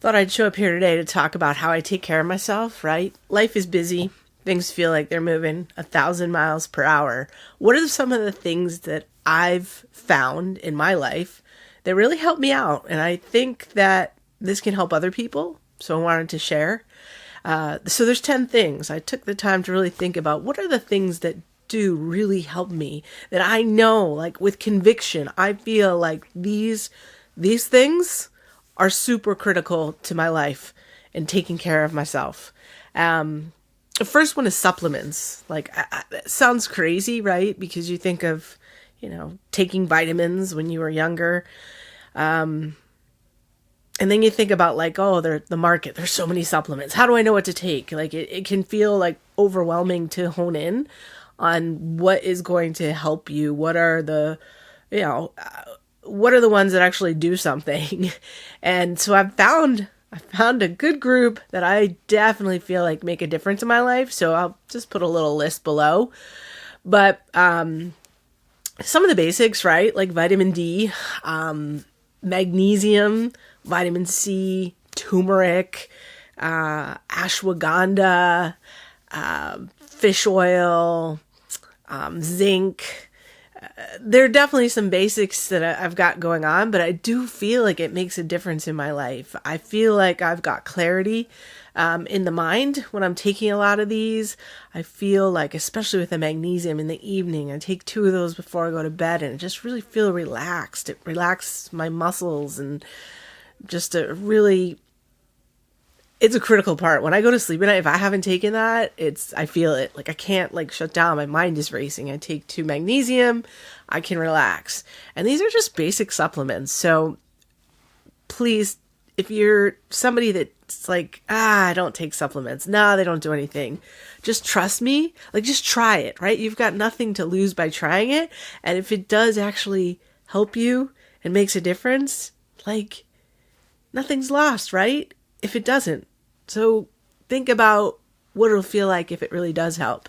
Thought I'd show up here today to talk about how I take care of myself, right? Life is busy. Things feel like they're moving 1,000 miles per hour. What are some of the things that I've found in my life that really help me out? And I think that this can help other people. So I wanted to share. So there's 10 things. I took the time to really think about what are the things that do really help me, that I know, like with conviction, I feel like these things are super critical to my life and taking care of myself. The first one is supplements. Like, it sounds crazy, right? Because you think of, taking vitamins when you were younger. And then you think about like, oh, the market, there's so many supplements. How do I know what to take? Like it can feel like overwhelming to hone in on what is going to help you. What are the, what are the ones that actually do something? And so I found a good group that I definitely feel like make a difference in my life. So I'll just put a little list below. But some of the basics, right? Like vitamin D, magnesium, vitamin C, turmeric, ashwagandha, fish oil, zinc. There are definitely some basics that I've got going on, but I do feel like it makes a difference in my life. I feel like I've got clarity in the mind when I'm taking a lot of these. I feel like, especially with the magnesium in the evening, I take 2 of those before I go to bed and I just really feel relaxed. It relaxes my muscles and just it's a critical part. When I go to sleep at night, if I haven't taken that, I feel it. Like I can't shut down. My mind is racing. I take 2 magnesium, I can relax. And these are just basic supplements. So please, if you're somebody that's like, I don't take supplements. No, they don't do anything. Just trust me. Just try it, right? You've got nothing to lose by trying it. And if it does actually help you and makes a difference, nothing's lost, right? If it doesn't. So think about what it'll feel like if it really does help.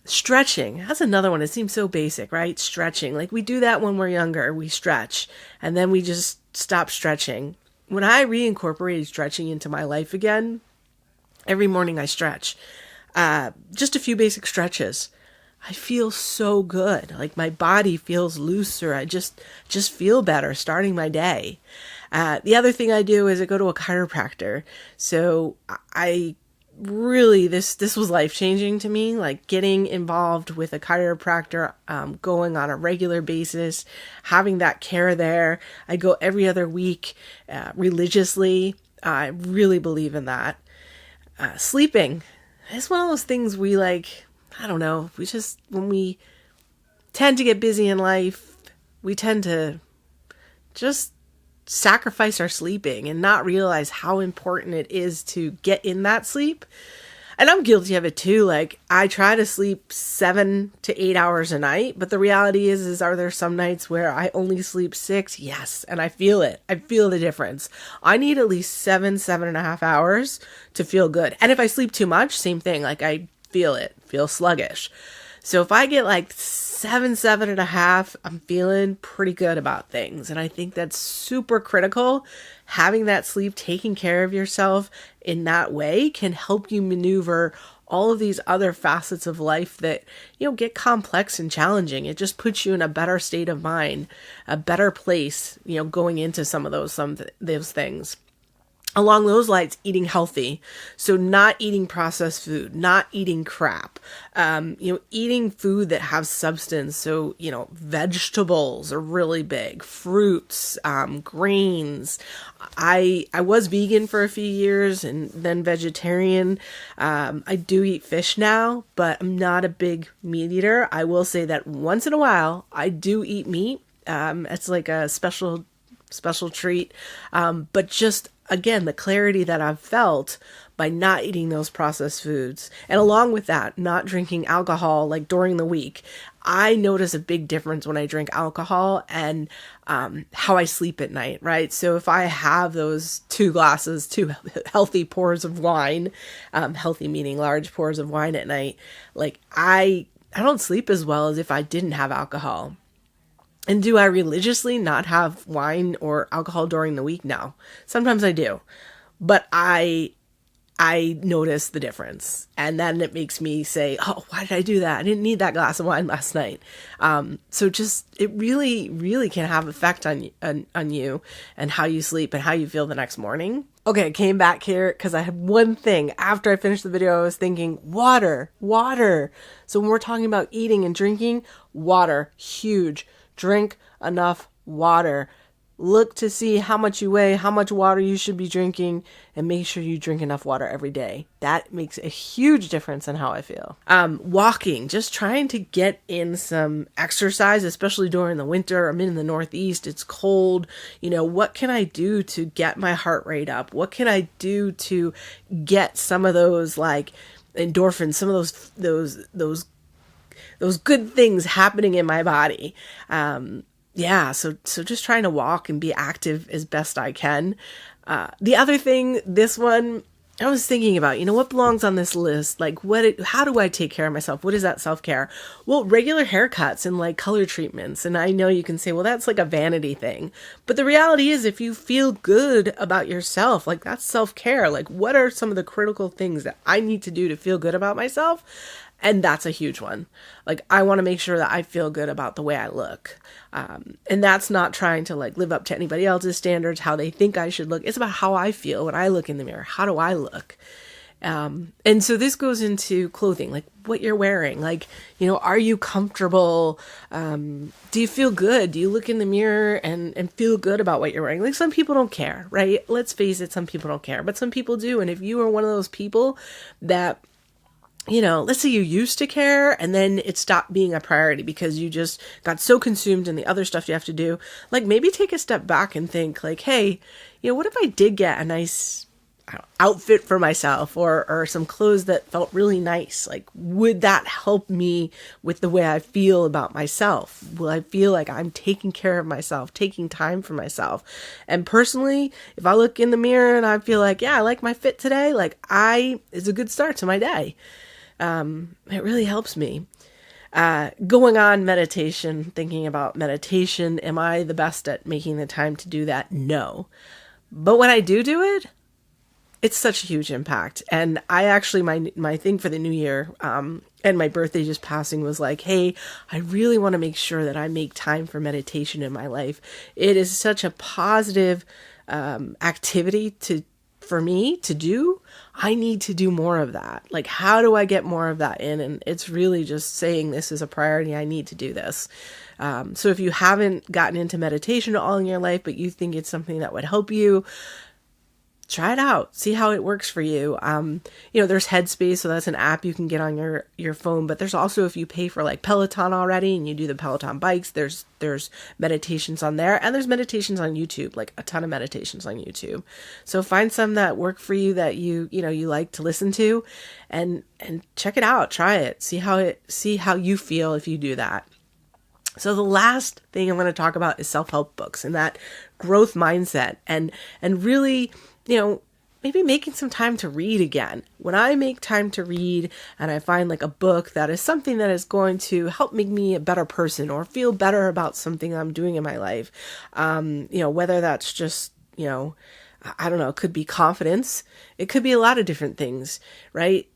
Stretching. That's another one. It seems so basic, right? Stretching. We do that when we're younger. We stretch and then we just stop stretching. When I reincorporated stretching into my life again, every morning I stretch. Just a few basic stretches. I feel so good. My body feels looser. I just feel better starting my day. The other thing I do is I go to a chiropractor. So I really, this was life-changing to me, getting involved with a chiropractor, going on a regular basis, having that care there. I go every other week, religiously. I really believe in that. Sleeping. It's one of those things we I don't know, when we tend to get busy in life, we tend to just sacrifice our sleeping and not realize how important it is to get in that sleep. And I'm guilty of it too. I try to sleep 7 to 8 hours a night, but the reality is are there some nights where I only sleep 6? Yes. And I feel it. I feel the difference. I need at least 7.5 hours to feel good. And if I sleep too much, same thing. I feel sluggish. So if I get 7.5, I'm feeling pretty good about things. And I think that's super critical. Having that sleep, taking care of yourself in that way can help you maneuver all of these other facets of life that, get complex and challenging. It just puts you in a better state of mind, a better place, going into some of those things. Along those lines, eating healthy. So not eating processed food, not eating crap, eating food that has substance. So, vegetables are really big, fruits, grains. I was vegan for a few years and then vegetarian. I do eat fish now, but I'm not a big meat eater. I will say that once in a while, I do eat meat. It's like a special treat. But just, again, the clarity that I've felt by not eating those processed foods. And along with that, not drinking alcohol during the week. I notice a big difference when I drink alcohol and how I sleep at night, right? So if I have those 2 healthy pours of wine, healthy meaning large pours of wine at night, I don't sleep as well as if I didn't have alcohol. And do I religiously not have wine or alcohol during the week? No. Sometimes I do. But I notice the difference. And then it makes me say, oh, why did I do that? I didn't need that glass of wine last night. So just, it really, really can have effect on you and how you sleep and how you feel the next morning. Okay, I came back here because I had one thing. After I finished the video, I was thinking, water. So when we're talking about eating and drinking, water, huge. Drink enough water. Look to see how much you weigh, how much water you should be drinking, and make sure you drink enough water every day. That makes a huge difference in how I feel. Walking, just trying to get in some exercise, especially during the winter. I'm in the Northeast, it's cold. What can I do to get my heart rate up? What can I do to get some of those like endorphins, some of those good things happening in my body? So just trying to walk and be active as best I can. The other thing, this one, I was thinking about, what belongs on this list? Like how do I take care of myself? What is that self-care? Well, regular haircuts and like color treatments. And I know you can say, well, that's like a vanity thing. But the reality is, if you feel good about yourself, like that's self-care. Like, what are some of the critical things that I need to do to feel good about myself? And that's a huge one. Like, I want to make sure that I feel good about the way I look. And that's not trying to like live up to anybody else's standards, how they think I should look. It's about how I feel when I look in the mirror. How do I look? And so this goes into clothing, like what you're wearing. Like, are you comfortable? Do you feel good? Do you look in the mirror and feel good about what you're wearing? Like, some people don't care, right? Let's face it, some people don't care, but some people do. And if you are one of those people that, let's say you used to care and then it stopped being a priority because you just got so consumed in the other stuff you have to do, like maybe take a step back and think like, hey, what if I did get a nice outfit for myself or some clothes that felt really nice? Like, would that help me with the way I feel about myself? Will I feel like I'm taking care of myself, taking time for myself? And personally, if I look in the mirror and I feel like, yeah, I like my fit today, like it's a good start to my day. It really helps me. Going on meditation, thinking about meditation, am I the best at making the time to do that? No. But when I do it, it's such a huge impact. And I actually, my thing for the new year, and my birthday just passing was like, hey, I really want to make sure that I make time for meditation in my life. It is such a positive, activity for me to do. I need to do more of that. Like, how do I get more of that in? And it's really just saying this is a priority. I need to do this. So if you haven't gotten into meditation at all in your life, but you think it's something that would help you, try it out. See how it works for you. There's Headspace, so that's an app you can get on your phone. But there's also, if you pay for like Peloton already and you do the Peloton bikes, there's meditations on there, and there's meditations on YouTube, like a ton of meditations on YouTube. So find some that work for you that you like to listen to, and check it out. Try it. See how you feel if you do that. So the last thing I'm going to talk about is self-help books and that growth mindset, and really, maybe making some time to read again. When I make time to read and I find like a book that is something that is going to help make me a better person or feel better about something I'm doing in my life, whether that's just, I don't know, it could be confidence. It could be a lot of different things, right?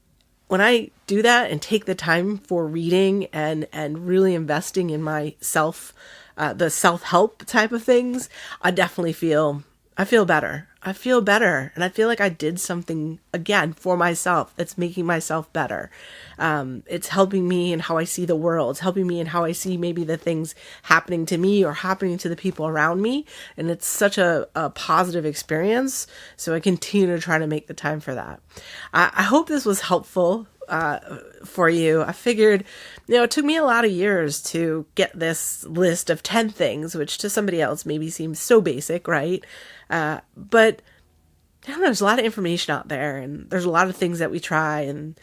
When I do that and take the time for reading and really investing in myself, the self-help type of things, I feel better. I feel better. And I feel like I did something again for myself that's making myself better. It's helping me in how I see the world. It's helping me in how I see maybe the things happening to me or happening to the people around me. And it's such a positive experience. So I continue to try to make the time for that. I hope this was helpful for you. I figured, it took me a lot of years to get this list of 10 things, which to somebody else maybe seems so basic, right? But I don't know, there's a lot of information out there, and there's a lot of things that we try and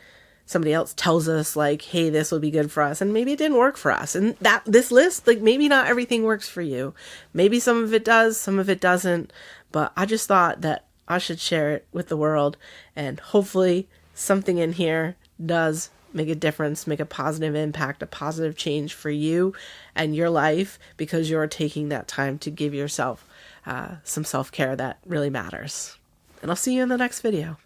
somebody else tells us like, hey, this will be good for us. And maybe it didn't work for us. And this list, like, maybe not everything works for you. Maybe some of it does, some of it doesn't. But I just thought that I should share it with the world, and hopefully something in here does make a difference, make a positive impact, a positive change for you and your life, because you're taking that time to give yourself some self-care that really matters. And I'll see you in the next video.